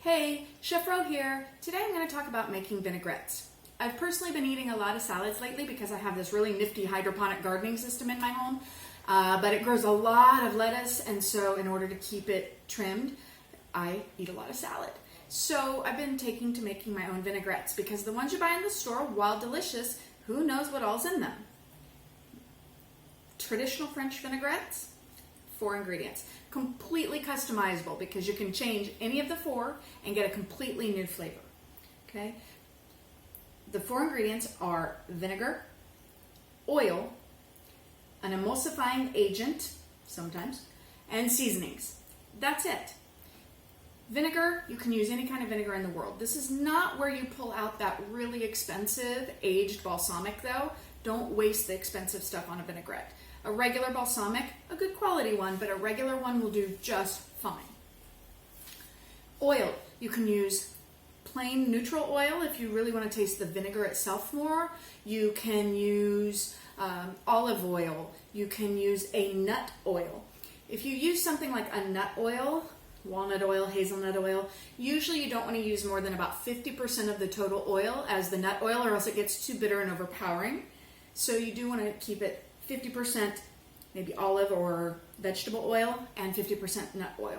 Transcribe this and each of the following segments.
Hey, Chef Ro here. Today I'm going to talk about making vinaigrettes. I've personally been eating a lot of salads lately because I have this really nifty hydroponic gardening system in my home, but it grows a lot of lettuce, and so in order to keep it trimmed, I eat a lot of salad. So I've been taking to making my own vinaigrettes because the ones you buy in the store, while delicious, who knows what all's in them. Traditional French vinaigrettes, 4 ingredients. Completely customizable because you can change any of the 4 and get a completely new flavor. Okay? The 4 ingredients are vinegar, oil, an emulsifying agent, sometimes, and seasonings. That's it. Vinegar, you can use any kind of vinegar in the world. This is not where you pull out that really expensive aged balsamic though. Don't waste the expensive stuff on a vinaigrette. A regular balsamic, a good quality one, but a regular one will do just fine. Oil, you can use plain neutral oil if you really want to taste the vinegar itself more. You can use olive oil. You can use a nut oil. If you use something like a nut oil, walnut oil, hazelnut oil, usually you don't want to use more than about 50% of the total oil as the nut oil, or else it gets too bitter and overpowering. So you do want to keep it 50% maybe olive or vegetable oil and 50% nut oil.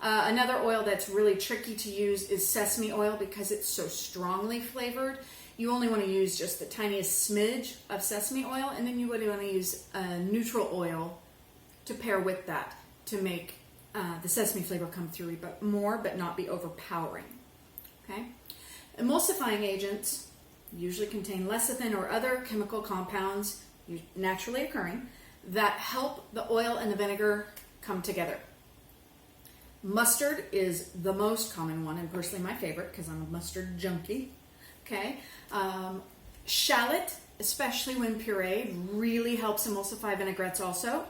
Another oil that's really tricky to use is sesame oil because it's so strongly flavored. You only want to use just the tiniest smidge of sesame oil, and then you would want to use a neutral oil to pair with that to make the sesame flavor come through but more, but not be overpowering. Okay? Emulsifying agents usually contain lecithin or other chemical compounds naturally occurring that help the oil and the vinegar come together. Mustard is the most common one, and personally my favorite because I'm a mustard junkie. Okay, shallot, especially when pureed, really helps emulsify vinaigrettes also.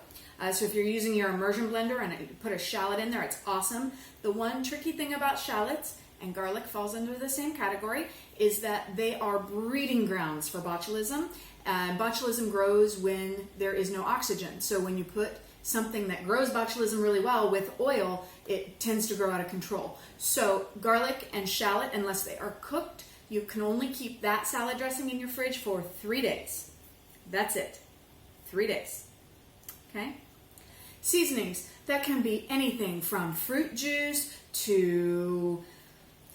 So if you're using your immersion blender and you put a shallot in there, it's awesome. The one tricky thing about shallots, and garlic falls under the same category, is that they are breeding grounds for botulism. Botulism grows when there is no oxygen. So when you put something that grows botulism really well with oil, it tends to grow out of control. So garlic and shallot, unless they are cooked, you can only keep that salad dressing in your fridge for 3 days. That's it. 3 days. Okay? Seasonings. That can be anything from fruit juice to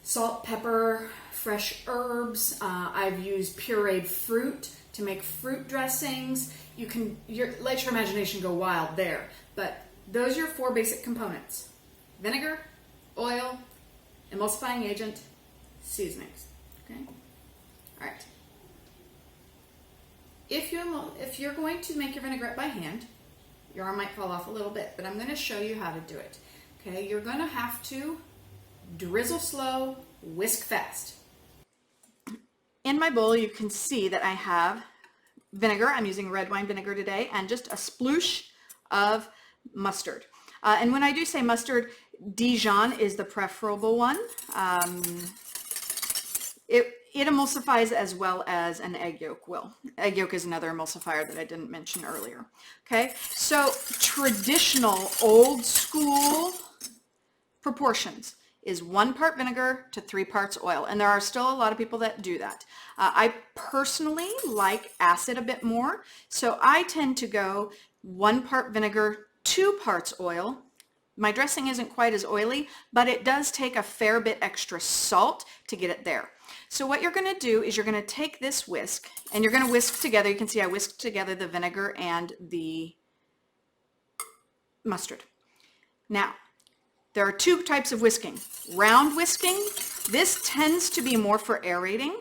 salt, pepper, fresh herbs. I've used pureed fruit to make fruit dressings. You can let your imagination go wild there. But those are your 4 basic components: vinegar, oil, emulsifying agent, seasonings. Okay? All right. If you're going to make your vinaigrette by hand, your arm might fall off a little bit, but I'm going to show you how to do it. Okay? You're going to have to drizzle slow, whisk fast. In my bowl, you can see that I have vinegar. I'm using red wine vinegar today, and just a sploosh of mustard. And when I do say mustard, Dijon is the preferable one. It emulsifies as well as an egg yolk will. Egg yolk is another emulsifier that I didn't mention earlier. Okay, so traditional old school proportions is 1 part vinegar to 3 parts oil. And there are still a lot of people that do that. I personally like acid a bit more. So I tend to go 1 part vinegar, 2 parts oil. My dressing isn't quite as oily, but it does take a fair bit extra salt to get it there. So what you're going to do is you're going to take this whisk and you're going to whisk together. You can see I whisked together the vinegar and the mustard. Now, there are 2 types of whisking. Round whisking, this tends to be more for aerating,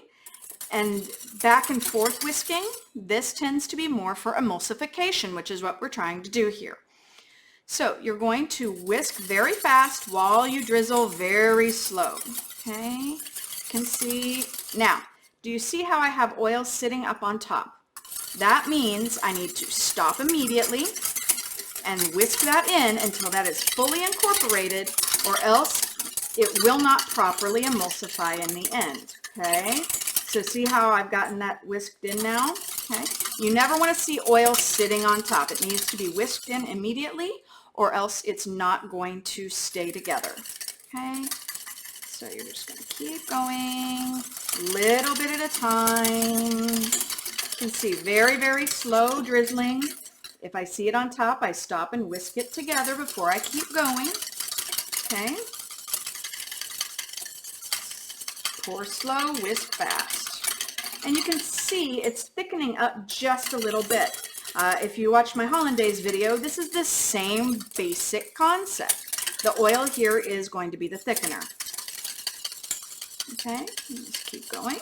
and back and forth whisking, this tends to be more for emulsification, which is what we're trying to do here. So you're going to whisk very fast while you drizzle very slow. Okay, you can see. Now, do you see how I have oil sitting up on top? That means I need to stop immediately and whisk that in until that is fully incorporated, or else it will not properly emulsify in the end. Okay, so see how I've gotten that whisked in now? Okay, you never want to see oil sitting on top. It needs to be whisked in immediately, or else it's not going to stay together. Okay, So you're just going to keep going, little bit at a time. You can see very, very slow drizzling. If I see it on top, I stop and whisk it together before I keep going. Okay. Pour slow, whisk fast. And you can see it's thickening up just a little bit. If you watch my Hollandaise video, this is the same basic concept. The oil here is going to be the thickener. Okay, just keep going.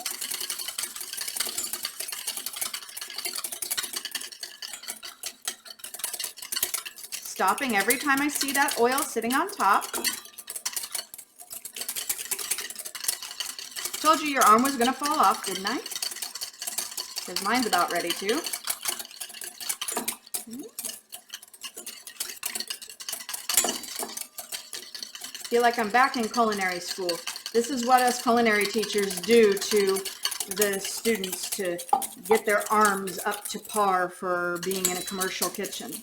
Stopping every time I see that oil sitting on top. Told you your arm was going to fall off, didn't I? Because mine's about ready to. Feel like I'm back in culinary school. This is what us culinary teachers do to the students to get their arms up to par for being in a commercial kitchen.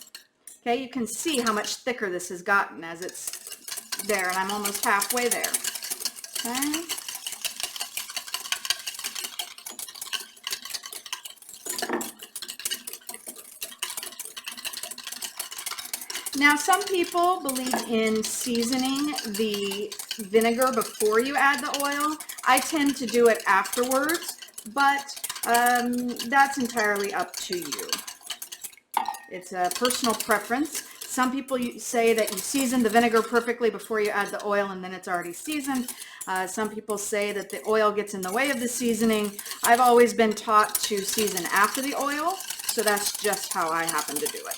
Okay, you can see how much thicker this has gotten as it's there, and I'm almost halfway there. Okay. Now, some people believe in seasoning the vinegar before you add the oil. I tend to do it afterwards, but that's entirely up to you. It's a personal preference. Some people say that you season the vinegar perfectly before you add the oil and then it's already seasoned. Some people say that the oil gets in the way of the seasoning. I've always been taught to season after the oil, so that's just how I happen to do it.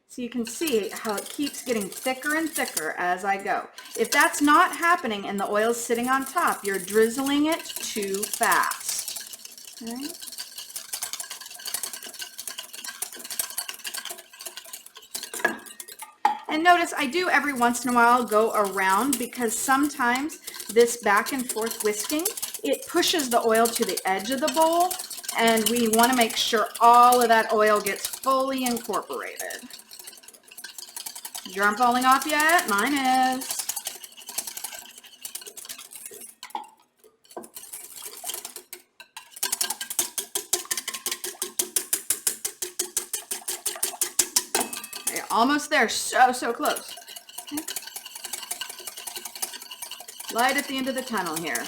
So you can see how it keeps getting thicker and thicker as I go. If that's not happening and the oil's sitting on top, you're drizzling it too fast. Okay. And notice I do every once in a while go around because sometimes this back and forth whisking, it pushes the oil to the edge of the bowl, and we want to make sure all of that oil gets fully incorporated. Is your arm falling off yet? Mine is. Okay, almost there. So close. Okay. Light at the end of the tunnel here.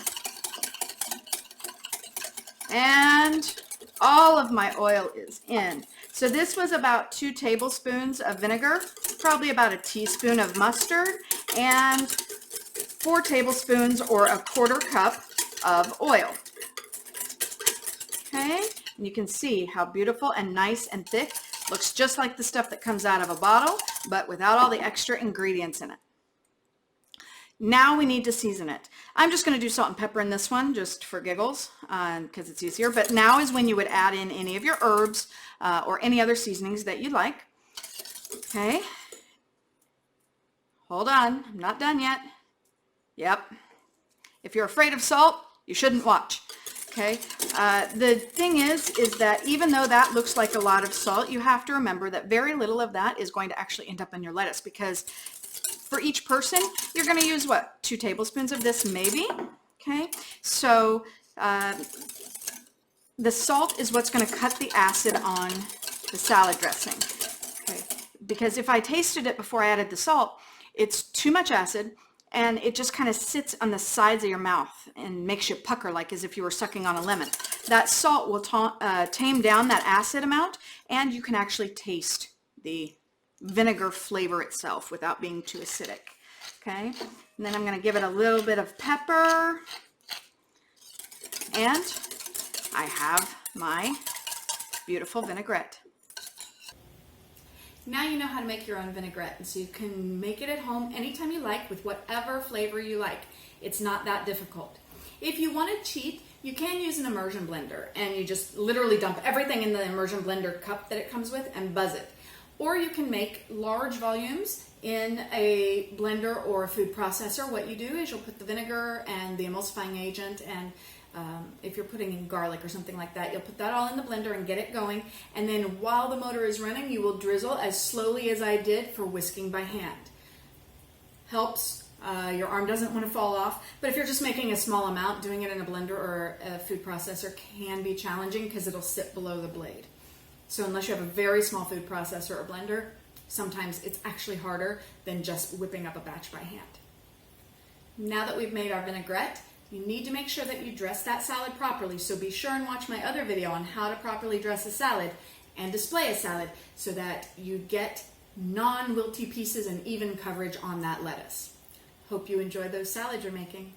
And all of my oil is in. So this was about 2 tablespoons of vinegar, probably about a teaspoon of mustard, and 4 tablespoons or a 1/4 cup of oil. Okay, and you can see how beautiful and nice and thick. Looks just like the stuff that comes out of a bottle, but without all the extra ingredients in it. Now we need to season it. I'm just going to do salt and pepper in this one just for giggles because it's easier. But now is when you would add in any of your herbs or any other seasonings that you like. Okay. Hold on. I'm not done yet. Yep. If you're afraid of salt, you shouldn't watch. Okay. The thing is that even though that looks like a lot of salt, you have to remember that very little of that is going to actually end up in your lettuce because for each person, you're going to use, what, 2 tablespoons of this maybe? Okay, so the salt is what's going to cut the acid on the salad dressing. Okay, because if I tasted it before I added the salt, it's too much acid, and it just kind of sits on the sides of your mouth and makes you pucker like as if you were sucking on a lemon. That salt will tame down that acid amount, and you can actually taste the vinegar flavor itself without being too acidic. Okay, and then I'm going to give it a little bit of pepper, and I have my beautiful vinaigrette. Now you know how to make your own vinaigrette, and so you can make it at home anytime you like with whatever flavor you like. It's not that difficult. If you want to cheat, you can use an immersion blender, and you just literally dump everything in the immersion blender cup that it comes with and buzz it. Or you can make large volumes in a blender or a food processor. What you do is you'll put the vinegar and the emulsifying agent and if you're putting in garlic or something like that, you'll put that all in the blender and get it going. And then while the motor is running, you will drizzle as slowly as I did for whisking by hand. Helps. Your arm doesn't want to fall off, but if you're just making a small amount, doing it in a blender or a food processor can be challenging because it'll sit below the blade. So unless you have a very small food processor or blender, sometimes it's actually harder than just whipping up a batch by hand. Now that we've made our vinaigrette, you need to make sure that you dress that salad properly. So be sure and watch my other video on how to properly dress a salad and display a salad so that you get non-wilty pieces and even coverage on that lettuce. Hope you enjoy those salads you're making.